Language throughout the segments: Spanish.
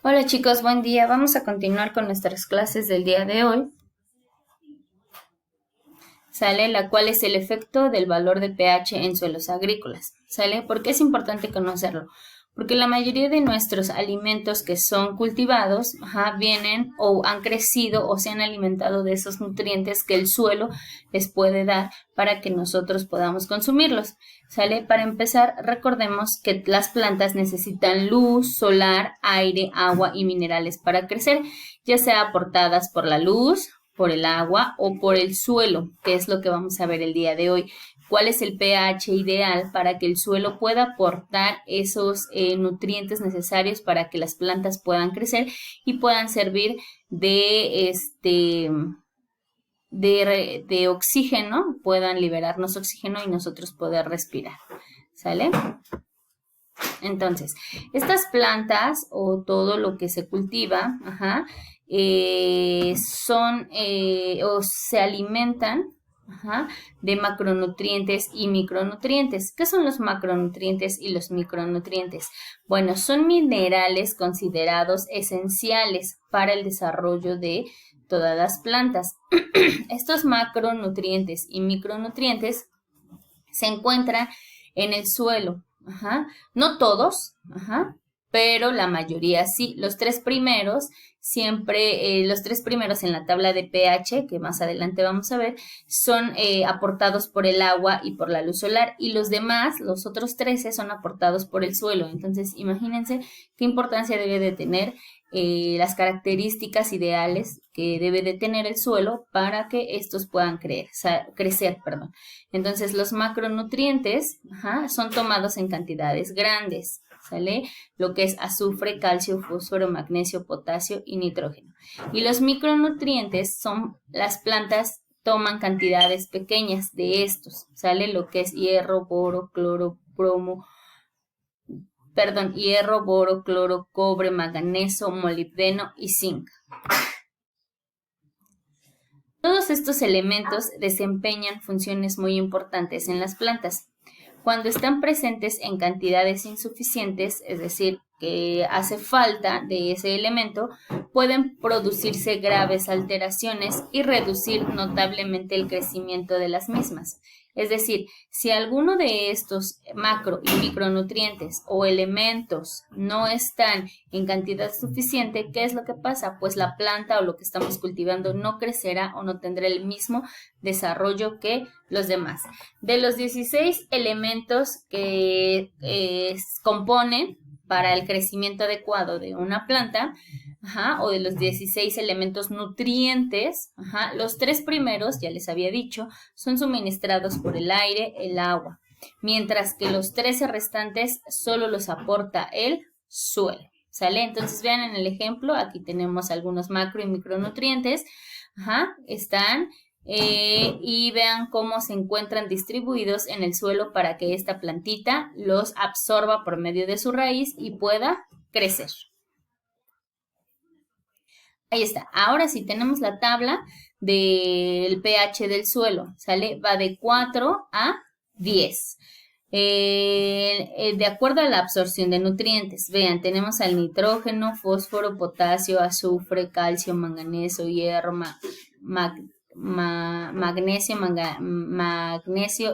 Hola chicos, buen día. Vamos a continuar con nuestras clases del día de hoy. ¿Sale? La cual es el efecto del valor de pH en suelos agrícolas. ¿Sale? ¿Por qué es importante conocerlo? Porque la mayoría de nuestros alimentos que son cultivados, vienen o han crecido o se han alimentado de esos nutrientes que el suelo les puede dar para que nosotros podamos consumirlos. ¿Sale? Para empezar, recordemos que las plantas necesitan luz, solar, aire, agua y minerales para crecer, ya sea aportadas por la luz, por el agua o por el suelo, que es lo que vamos a ver el día de hoy. ¿Cuál es el pH ideal para que el suelo pueda aportar esos nutrientes necesarios para que las plantas puedan crecer y puedan servir de oxígeno, puedan liberarnos oxígeno y nosotros poder respirar? ¿Sale? Entonces, estas plantas o todo lo que se cultiva, son o se alimentan de macronutrientes y micronutrientes. ¿Qué son los macronutrientes y los micronutrientes? Bueno, son minerales considerados esenciales para el desarrollo de todas las plantas. Estos macronutrientes y micronutrientes se encuentran en el suelo. No todos, pero la mayoría sí. Los tres primeros en la tabla de pH, que más adelante vamos a ver, son aportados por el agua y por la luz solar, y los demás, los otros 13, son aportados por el suelo. Entonces, imagínense qué importancia debe de tener las características ideales que debe de tener el suelo para que estos puedan crecer. Entonces, los macronutrientes son tomados en cantidades grandes, ¿sale? Lo que es azufre, calcio, fósforo, magnesio, potasio y nitrógeno. Y los micronutrientes son las plantas toman cantidades pequeñas de estos, ¿sale? Lo que es hierro, boro, cloro, cobre, manganeso, molibdeno y zinc. Todos estos elementos desempeñan funciones muy importantes en las plantas. Cuando están presentes en cantidades insuficientes, es decir, que hace falta de ese elemento, pueden producirse graves alteraciones y reducir notablemente el crecimiento de las mismas. Es decir, si alguno de estos macro y micronutrientes o elementos no están en cantidad suficiente, ¿qué es lo que pasa? Pues la planta o lo que estamos cultivando no crecerá o no tendrá el mismo desarrollo que los demás. De los 16 elementos que componen para el crecimiento adecuado de una planta, o de los 16 elementos nutrientes, los 3 primeros, ya les había dicho, son suministrados por el aire, el agua, mientras que los 13 restantes solo los aporta el suelo, ¿sale? Entonces vean en el ejemplo, aquí tenemos algunos macro y micronutrientes, están y vean cómo se encuentran distribuidos en el suelo para que esta plantita los absorba por medio de su raíz y pueda crecer. Ahí está. Ahora sí tenemos la tabla del pH del suelo, ¿sale? Va de 4 a 10. De acuerdo a la absorción de nutrientes, vean, tenemos al nitrógeno, fósforo, potasio, azufre, calcio, manganeso, hierro, magnesio,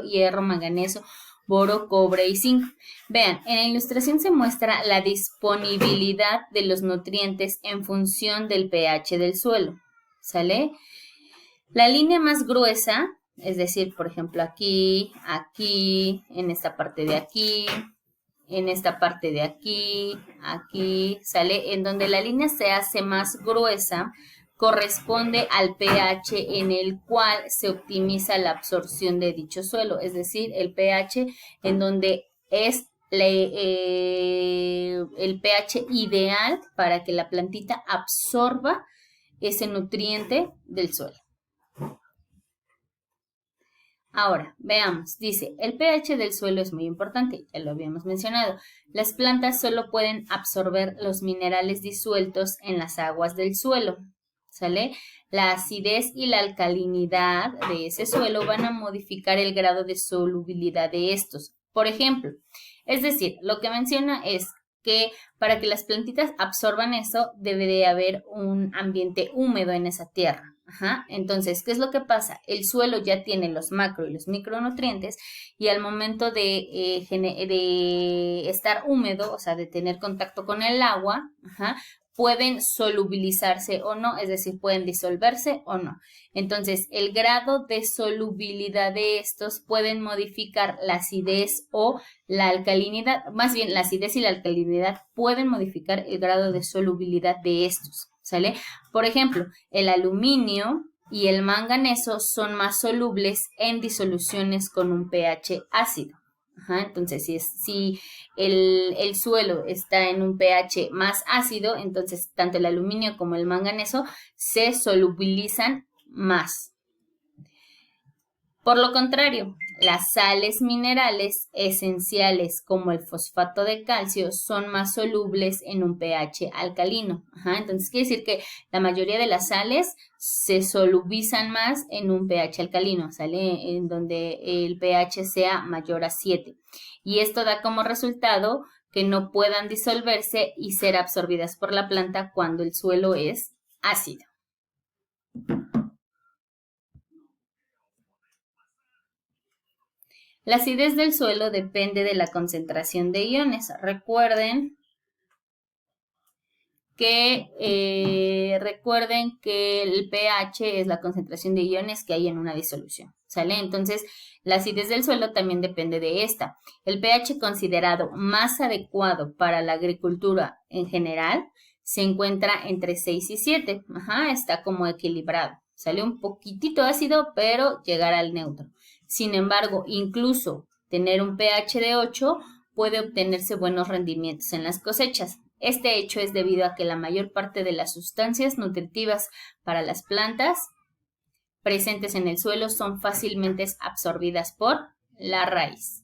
hierro, manganeso, boro, cobre y zinc. Vean, en la ilustración se muestra la disponibilidad de los nutrientes en función del pH del suelo, ¿sale? La línea más gruesa, es decir, por ejemplo, aquí, en esta parte de aquí, en esta parte de aquí, ¿sale? En donde la línea se hace más gruesa, corresponde al pH en el cual se optimiza la absorción de dicho suelo, es decir, el pH en donde es el pH ideal para que la plantita absorba ese nutriente del suelo. Ahora, veamos, dice, el pH del suelo es muy importante, ya lo habíamos mencionado. Las plantas solo pueden absorber los minerales disueltos en las aguas del suelo, ¿sale? La acidez y la alcalinidad de ese suelo van a modificar el grado de solubilidad de estos. Por ejemplo, es decir, lo que menciona es que para que las plantitas absorban eso, debe de haber un ambiente húmedo en esa tierra. Ajá. Entonces, ¿qué es lo que pasa? El suelo ya tiene los macro y los micronutrientes y al momento de estar húmedo, o sea, de tener contacto con el agua, ajá, pueden solubilizarse o no, es decir, pueden disolverse o no. Entonces, el grado de solubilidad de estos pueden modificar la acidez o la alcalinidad, más bien la acidez y la alcalinidad pueden modificar el grado de solubilidad de estos, ¿sale? Por ejemplo, el aluminio y el manganeso son más solubles en disoluciones con un pH ácido. Ajá, entonces, si el suelo está en un pH más ácido, entonces tanto el aluminio como el manganeso se solubilizan más. Por lo contrario, las sales minerales esenciales como el fosfato de calcio son más solubles en un pH alcalino. Ajá, entonces quiere decir que la mayoría de las sales se solubilizan más en un pH alcalino, ¿sale? En donde el pH sea mayor a 7. Y esto da como resultado que no puedan disolverse y ser absorbidas por la planta cuando el suelo es ácido. La acidez del suelo depende de la concentración de iones. Recuerden que el pH es la concentración de iones que hay en una disolución, ¿sale? Entonces, la acidez del suelo también depende de esta. El pH considerado más adecuado para la agricultura en general se encuentra entre 6 y 7. Ajá, está como equilibrado. Sale un poquitito ácido, pero llegar al neutro. Sin embargo, incluso tener un pH de 8 puede obtenerse buenos rendimientos en las cosechas. Este hecho es debido a que la mayor parte de las sustancias nutritivas para las plantas presentes en el suelo son fácilmente absorbidas por la raíz.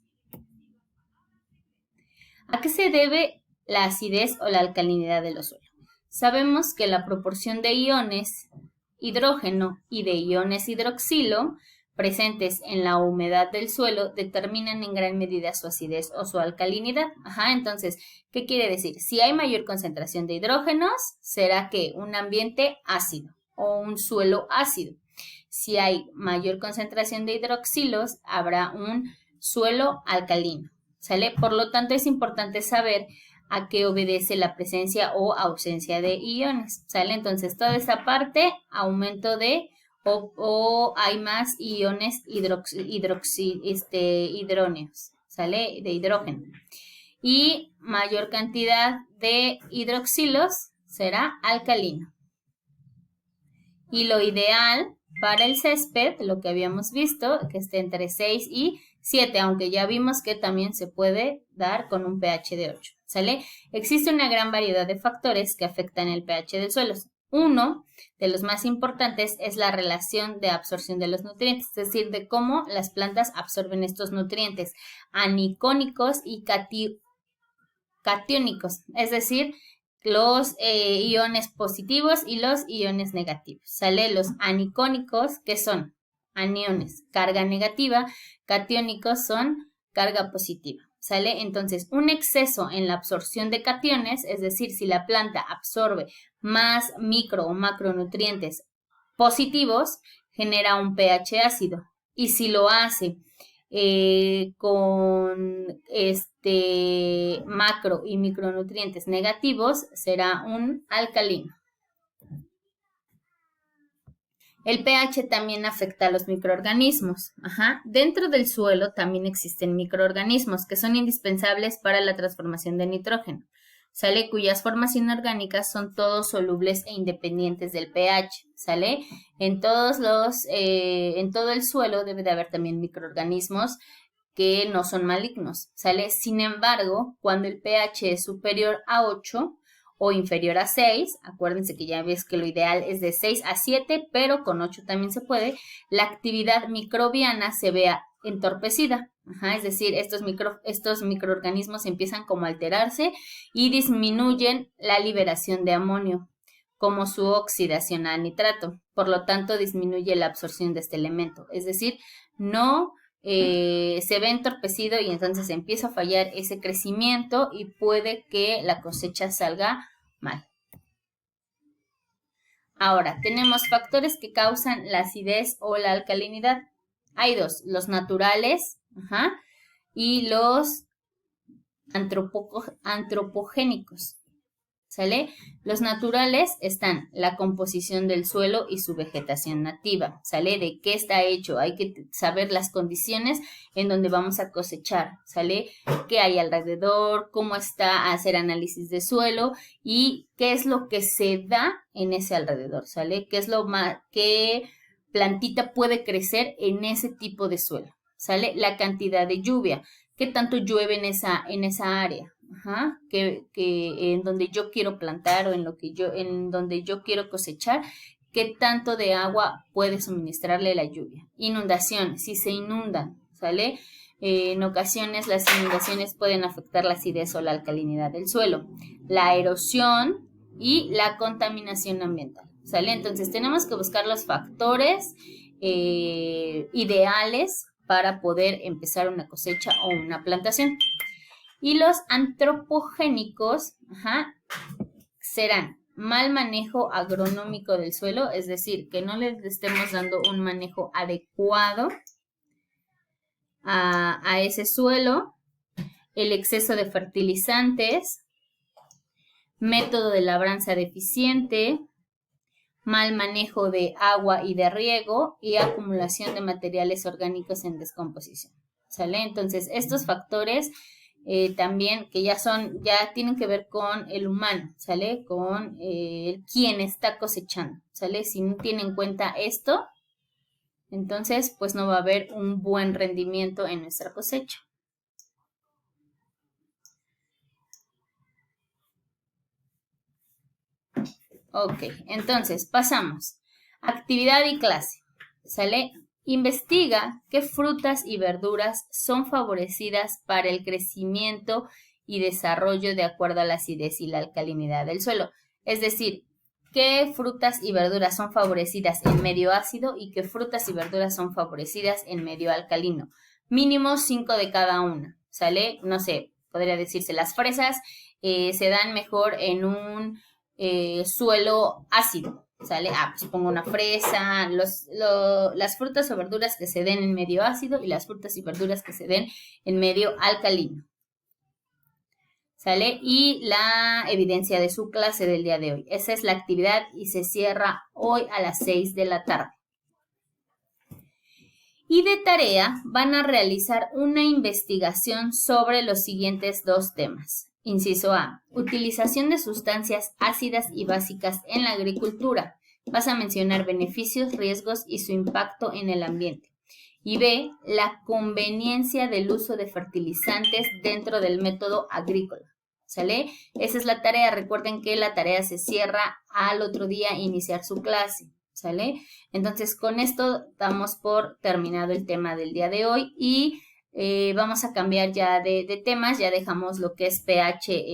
¿A qué se debe la acidez o la alcalinidad de los suelos? Sabemos que la proporción de iones hidrógeno y de iones hidroxilo presentes en la humedad del suelo determinan en gran medida su acidez o su alcalinidad. Ajá, entonces, ¿qué quiere decir? Si hay mayor concentración de hidrógenos, será que un ambiente ácido o un suelo ácido. Si hay mayor concentración de hidroxilos, habrá un suelo alcalino, ¿sale? Por lo tanto, es importante saber a qué obedece la presencia o ausencia de iones, ¿sale? Entonces, toda esa parte, aumento de o hay más iones hidróneos, ¿sale? De hidrógeno. Y mayor cantidad de hidroxilos será alcalino. Y lo ideal para el césped, lo que habíamos visto, que esté entre 6 y 7, aunque ya vimos que también se puede dar con un pH de 8, ¿sale? Existe una gran variedad de factores que afectan el pH del suelo. Uno de los más importantes es la relación de absorción de los nutrientes, es decir, de cómo las plantas absorben estos nutrientes anicónicos y catiónicos, es decir, los iones positivos y los iones negativos, ¿sale? Los anicónicos, que son aniones, carga negativa, catiónicos son carga positiva, ¿sale? Entonces, un exceso en la absorción de cationes, es decir, si la planta absorbe más micro o macronutrientes positivos, genera un pH ácido. Y si lo hace con macro y micronutrientes negativos, será un alcalino. El pH también afecta a los microorganismos. Ajá. Dentro del suelo también existen microorganismos que son indispensables para la transformación de nitrógeno, ¿sale? Cuyas formas inorgánicas son todos solubles e independientes del pH, ¿sale? En todo el suelo debe de haber también microorganismos que no son malignos, ¿sale? Sin embargo, cuando el pH es superior a 8 o inferior a 6, acuérdense que ya ves que lo ideal es de 6 a 7, pero con 8 también se puede, la actividad microbiana se vea entorpecida. Ajá, es decir, estos microorganismos empiezan como a alterarse y disminuyen la liberación de amonio, como su oxidación a nitrato. Por lo tanto, disminuye la absorción de este elemento. Es decir, no se ve entorpecido y entonces empieza a fallar ese crecimiento y puede que la cosecha salga mal. Ahora, tenemos factores que causan la acidez o la alcalinidad. Hay dos, los naturales, y los antropogénicos. ¿Sale? Los naturales están la composición del suelo y su vegetación nativa, ¿sale? ¿De qué está hecho? Hay que saber las condiciones en donde vamos a cosechar, ¿sale? ¿Qué hay alrededor? ¿Cómo está? Hacer análisis de suelo y qué es lo que se da en ese alrededor, ¿sale? ¿Qué es lo más, qué plantita puede crecer en ese tipo de suelo, ¿sale? La cantidad de lluvia, qué tanto llueve en esa área. Que en donde yo quiero plantar o en donde yo quiero cosechar, qué tanto de agua puede suministrarle la lluvia. Inundación, si se inundan, ¿sale? En ocasiones las inundaciones pueden afectar la acidez o la alcalinidad del suelo. La erosión y la contaminación ambiental, ¿sale? Entonces tenemos que buscar los factores ideales para poder empezar una cosecha o una plantación. Y los antropogénicos serán mal manejo agronómico del suelo, es decir, que no le estemos dando un manejo adecuado a ese suelo, el exceso de fertilizantes, método de labranza deficiente, mal manejo de agua y de riego y acumulación de materiales orgánicos en descomposición, ¿sale? Entonces, estos factores también que ya tienen que ver con el humano, ¿sale? Con quien está cosechando, ¿sale? Si no tiene en cuenta esto, entonces pues no va a haber un buen rendimiento en nuestra cosecha. Ok, entonces pasamos. Actividad y clase, ¿sale? Investiga qué frutas y verduras son favorecidas para el crecimiento y desarrollo de acuerdo a la acidez y la alcalinidad del suelo. Es decir, qué frutas y verduras son favorecidas en medio ácido y qué frutas y verduras son favorecidas en medio alcalino. Mínimo 5 de cada una, ¿sale? No sé, podría decirse, las fresas se dan mejor en un suelo ácido, ¿sale? Pues pongo una fresa, las frutas o verduras que se den en medio ácido y las frutas y verduras que se den en medio alcalino, ¿sale? Y la evidencia de su clase del día de hoy. Esa es la actividad y se cierra hoy a las 6 de la tarde. Y de tarea van a realizar una investigación sobre los siguientes dos temas. Inciso A, utilización de sustancias ácidas y básicas en la agricultura. Vas a mencionar beneficios, riesgos y su impacto en el ambiente. Y B, la conveniencia del uso de fertilizantes dentro del método agrícola, ¿sale? Esa es la tarea. Recuerden que la tarea se cierra al otro día iniciar su clase, ¿sale? Entonces, con esto damos por terminado el tema del día de hoy y vamos a cambiar ya de temas. Ya dejamos lo que es pH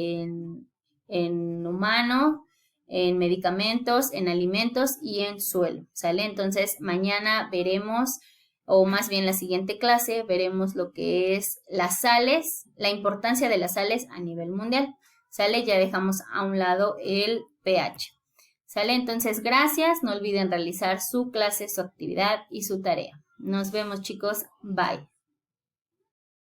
en humano, en medicamentos, en alimentos y en suelo, ¿sale? Entonces, mañana veremos, o más bien la siguiente clase, veremos lo que es las sales, la importancia de las sales a nivel mundial, ¿sale? Ya dejamos a un lado el pH, ¿sale? Entonces, gracias. No olviden realizar su clase, su actividad y su tarea. Nos vemos, chicos. Bye.